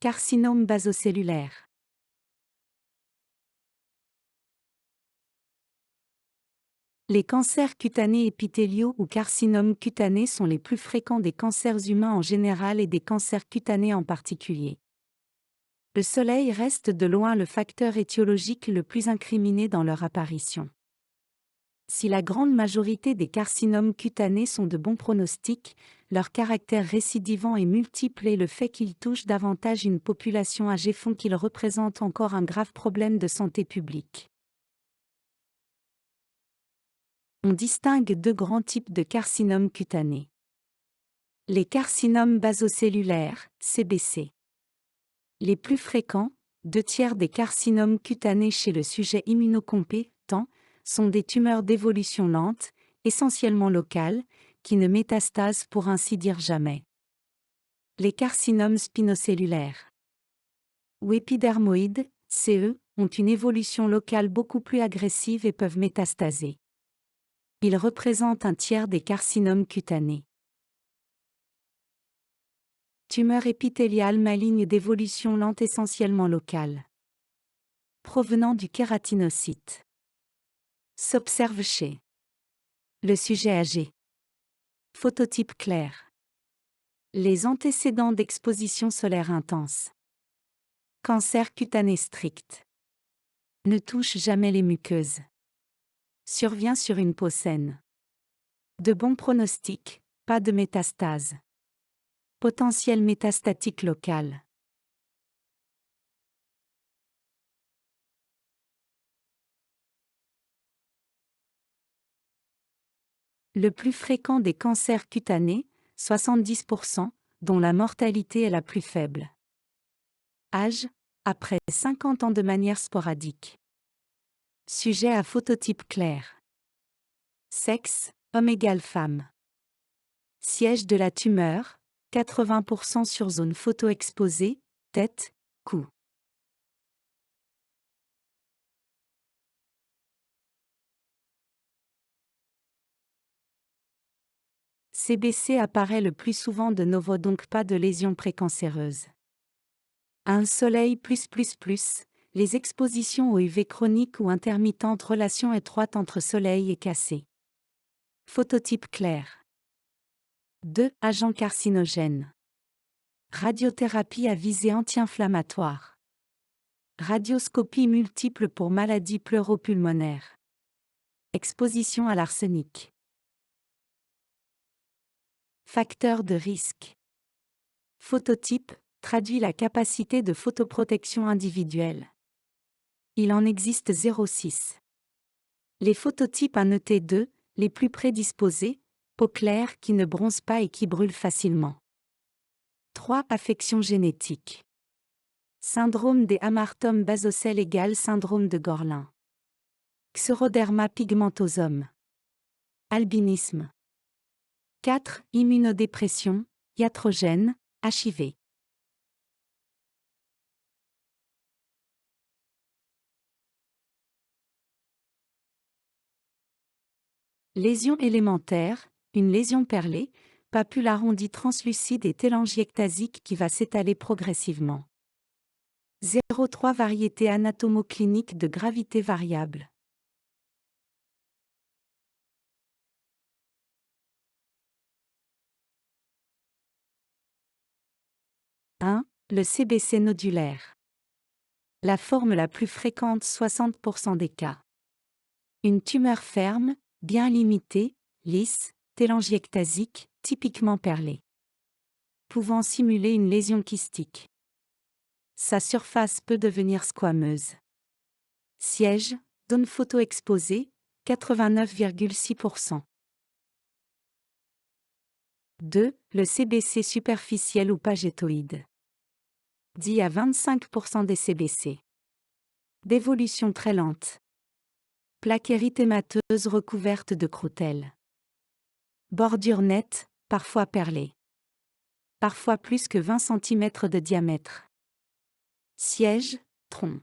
Carcinome basocellulaire. Les cancers cutanés épithéliaux ou carcinomes cutanés sont les plus fréquents des cancers humains en général et des cancers cutanés en particulier. Le soleil reste de loin le facteur étiologique le plus incriminé dans leur apparition. Si la grande majorité des carcinomes cutanés sont de bons pronostics, leur caractère récidivant et multiple et le fait qu'ils touchent davantage une population âgée font qu'ils représentent encore un grave problème de santé publique. On distingue deux grands types de carcinomes cutanés. Les carcinomes basocellulaires, CBC. Les plus fréquents, 2/3 des carcinomes cutanés chez le sujet immunocompétent, sont des tumeurs d'évolution lente, essentiellement locales, qui ne métastasent pour ainsi dire jamais. Les carcinomes spinocellulaires ou épidermoïdes, CE, ont une évolution locale beaucoup plus agressive et peuvent métastaser. Ils représentent 1/3 des carcinomes cutanés. Tumeur épithéliale maligne d'évolution lente essentiellement locale. Provenant du kératinocyte. S'observe chez le sujet âgé. Phototype clair. Les antécédents d'exposition solaire intense. Cancer cutané strict. Ne touche jamais les muqueuses. Survient sur une peau saine. De bons pronostics, pas de métastase. Potentiel métastatique local. Le plus fréquent des cancers cutanés, 70%, dont la mortalité est la plus faible. Âge, après 50 ans de manière sporadique. Sujet à phototype clair. Sexe, homme égale femme. Siège de la tumeur, 80% sur zone photo-exposée, tête, cou. CBC apparaît le plus souvent de nouveau, donc pas de lésions précancéreuses. Un soleil plus, les expositions aux UV chroniques ou intermittentes, relation étroite entre soleil et cassé. Phototype clair. 2. Agents carcinogènes. Radiothérapie à visée anti-inflammatoire. Radioscopie multiple pour maladies pleuropulmonaires. Exposition à l'arsenic. Facteur de risque. Phototype traduit la capacité de photoprotection individuelle. Il en existe 0,6. Les phototypes 1ET2, les plus prédisposés, peau claire qui ne bronze pas et qui brûle facilement. 3. Affections génétiques. Syndrome des amartomes basocell = syndrome de Gorlin. Xeroderma pigmentosum. Albinisme. 4. Immunodépression, iatrogène, HIV. Lésion élémentaire, une lésion perlée, papule arrondie translucide et télangiectasique qui va s'étaler progressivement. 0,3 Variété anatomoclinique de gravité variable. Le CBC nodulaire. La forme la plus fréquente, 60% des cas. Une tumeur ferme, bien limitée, lisse, télangiectasique, typiquement perlée. Pouvant simuler une lésion kystique. Sa surface peut devenir squameuse. Siège, zone photo-exposée, 89,6%. 2. Le CBC superficiel ou pagétoïde. 10 à 25% des CBC. D'évolution très lente. Plaque érythémateuse recouverte de croutelles. Bordure nette, parfois perlée. Parfois plus que 20 cm de diamètre. Siège, tronc.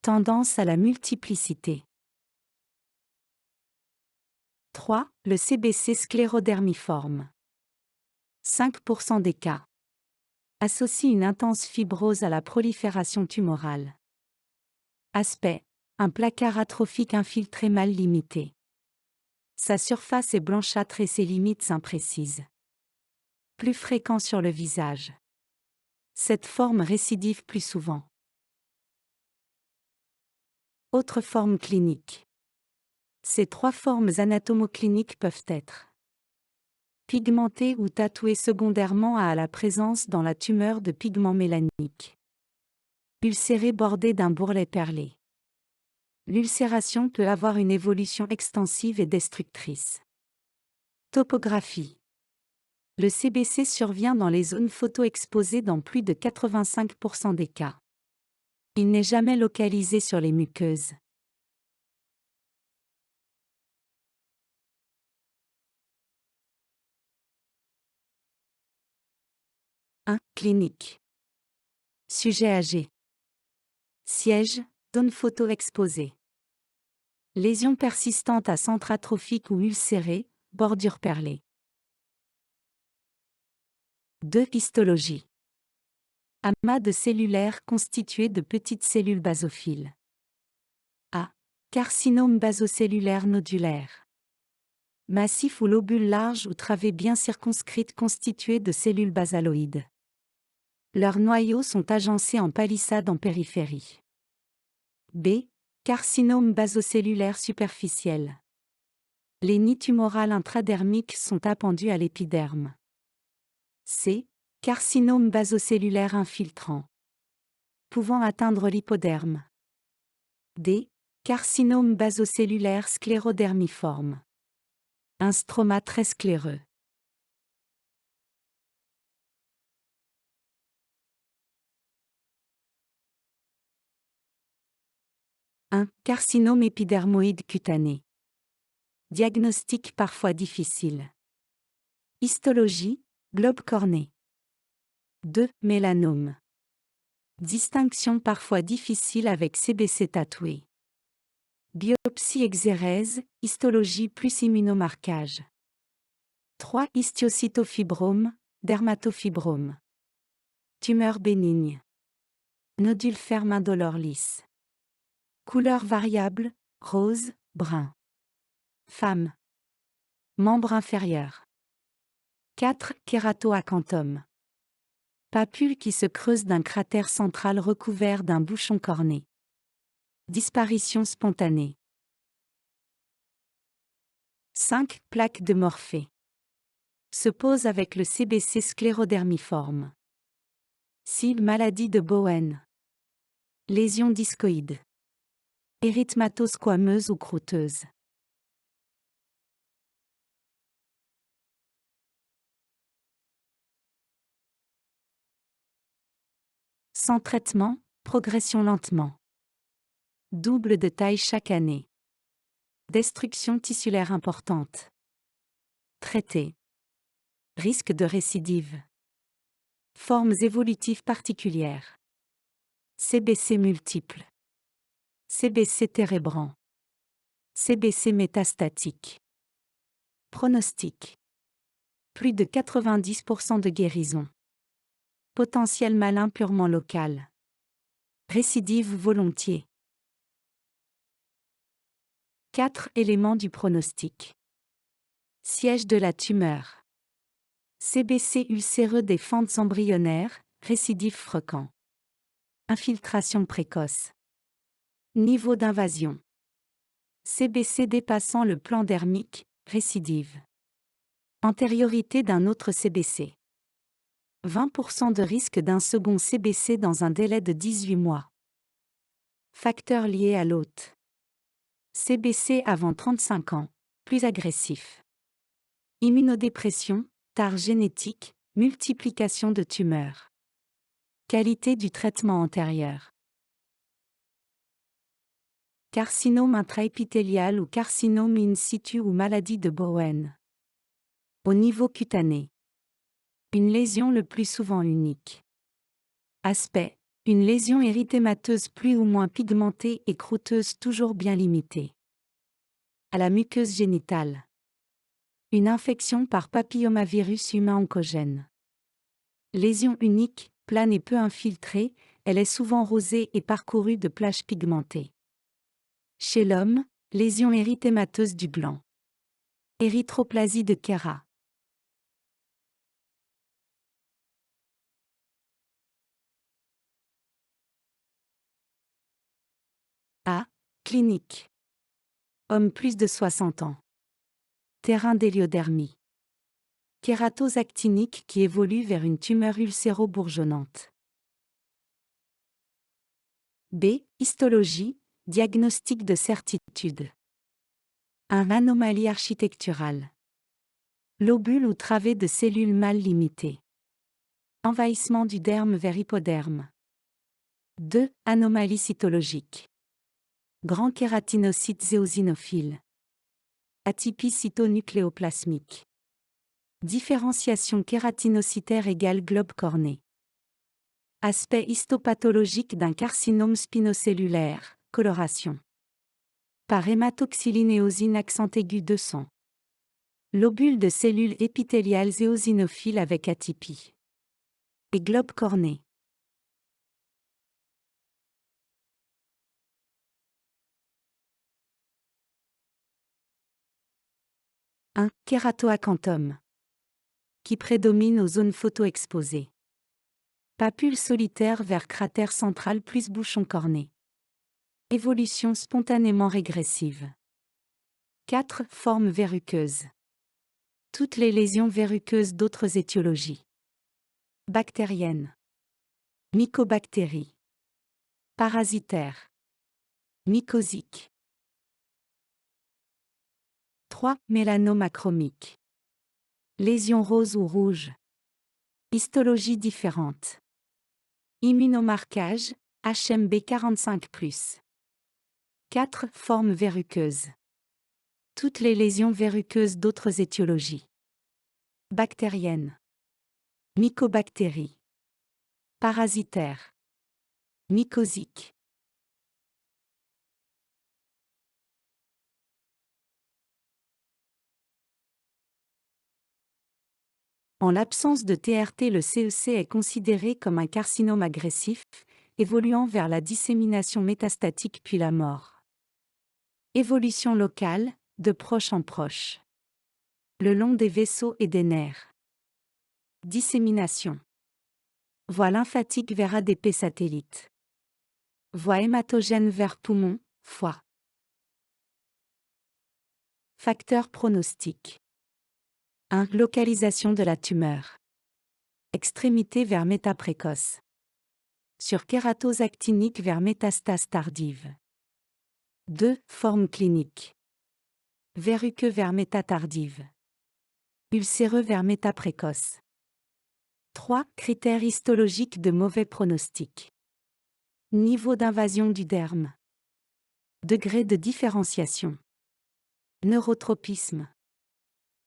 Tendance à la multiplicité. 3. Le CBC sclérodermiforme. 5% des cas. Associe une intense fibrose à la prolifération tumorale. Aspect. Un placard atrophique infiltré mal limité. Sa surface est blanchâtre et ses limites imprécises. Plus fréquent sur le visage. Cette forme récidive plus souvent. Autres formes cliniques. Ces 3 formes anatomocliniques peuvent être pigmentées ou tatouées secondairement à la présence dans la tumeur de pigments mélaniques. Ulcérées bordées d'un bourrelet perlé. L'ulcération peut avoir une évolution extensive et destructrice. Topographie. Le CBC survient dans les zones photoexposées dans plus de 85% des cas. Il n'est jamais localisé sur les muqueuses. 1. Clinique. Sujet âgé. Siège, zone photo-exposée. Lésion persistante à centre atrophique ou ulcéré, bordure perlée. 2. Histologie. Amas de cellulaires constitués de petites cellules basophiles. A. Carcinome basocellulaire nodulaire. Massif ou lobule large ou travée bien circonscrite constituée de cellules basaloïdes. Leurs noyaux sont agencés en palissade en périphérie. B. Carcinome basocellulaire superficiel. Les nids tumorales intradermiques sont appendus à l'épiderme. C. Carcinome basocellulaire infiltrant. Pouvant atteindre l'hypoderme. D. Carcinome basocellulaire sclérodermiforme. Un stroma très scléreux. 1. Carcinome épidermoïde cutané. Diagnostic parfois difficile. Histologie, globe corné. 2. Mélanome. Distinction parfois difficile avec CBC tatoué. Biopsie exérèse, histologie plus immunomarquage. 3. Histiocytofibrome, dermatofibrome. Tumeur bénigne. Nodule ferme indolore lisse. Couleur variable, rose, brun. Femme. Membre inférieur. 4. Kératoacanthomes. Papule qui se creuse d'un cratère central recouvert d'un bouchon corné. Disparition spontanée. 5. Plaque de Morphée. Se pose avec le CBC sclérodermiforme. 6. Maladie de Bowen. Lésion discoïde. Érythmatose squameuse ou croûteuse. Sans traitement, progression lentement. Double de taille chaque année. Destruction tissulaire importante. Traité. Risque de récidive. Formes évolutives particulières. CBC multiple. CBC térébrant. CBC métastatique. Pronostic. Plus de 90% de guérison. Potentiel malin purement local. Récidive volontiers. 4 éléments du pronostic. Siège de la tumeur. CBC ulcéreux des fentes embryonnaires, récidive fréquent. Infiltration précoce. Niveau d'invasion. CBC dépassant le plan dermique, récidive. Antériorité d'un autre CBC. 20% de risque d'un second CBC dans un délai de 18 mois. Facteurs liés à l'hôte. CBC avant 35 ans, plus agressif. Immunodépression, tare génétique, multiplication de tumeurs. Qualité du traitement antérieur. Carcinome intraépithélial ou carcinome in situ ou maladie de Bowen. Au niveau cutané. Une lésion le plus souvent unique. Aspect. Une lésion érythémateuse plus ou moins pigmentée et croûteuse toujours bien limitée. À la muqueuse génitale. Une infection par papillomavirus humain oncogène. Lésion unique, plane et peu infiltrée, elle est souvent rosée et parcourue de plages pigmentées. Chez l'homme, lésion érythémateuse du gland. Érythroplasie de Kera. A. Clinique. Homme plus de 60 ans. Terrain d'héliodermie. Kératose actinique qui évolue vers une tumeur ulcéro-bourgeonnante. B. Histologie, diagnostic de certitude. Un anomalie architecturale. Lobule ou travée de cellules mal limitées. Envahissement du derme vers hypoderme. 2. Anomalie cytologique. Grand kératinocyte éosinophile. Atypie cytonucléoplasmique. Différenciation kératinocytaire égale globe corné. Aspect histopathologique d'un carcinome spinocellulaire, coloration. Par hématoxyline éosine accent aigu 200. Lobule de cellules épithéliales éosinophiles avec atypie. Et globe corné. Un kératoacanthome. Qui prédomine aux zones photoexposées. Papule solitaire vers cratère central plus bouchon corné. Évolution spontanément régressive. 4. Forme verruqueuse. Toutes les lésions verruqueuses d'autres étiologies. Bactérienne. Mycobactérie. Parasitaire. Mycosique. 3. Mélanome achromique. Lésions roses ou rouges. Histologie différente. Immunomarquage, HMB45+. 4. Forme verruqueuse. Toutes les lésions verruqueuses d'autres étiologies. Bactérienne. Mycobactérie. Parasitaire. Mycosique. En l'absence de TRT, le CEC est considéré comme un carcinome agressif, évoluant vers la dissémination métastatique puis la mort. Évolution locale, de proche en proche. Le long des vaisseaux et des nerfs. Dissémination. Voie lymphatique vers ADP satellite. Voie hématogène vers poumon, foie. Facteur pronostic. 1. Localisation de la tumeur. Extrémité vers métaprécoce. Sur kératose actinique vers métastase tardive. 2. Forme clinique. Verruqueux vers métatardive. Ulcéreux vers métaprécoce. 3. Critères histologiques de mauvais pronostic. Niveau d'invasion du derme. Degré de différenciation. Neurotropisme.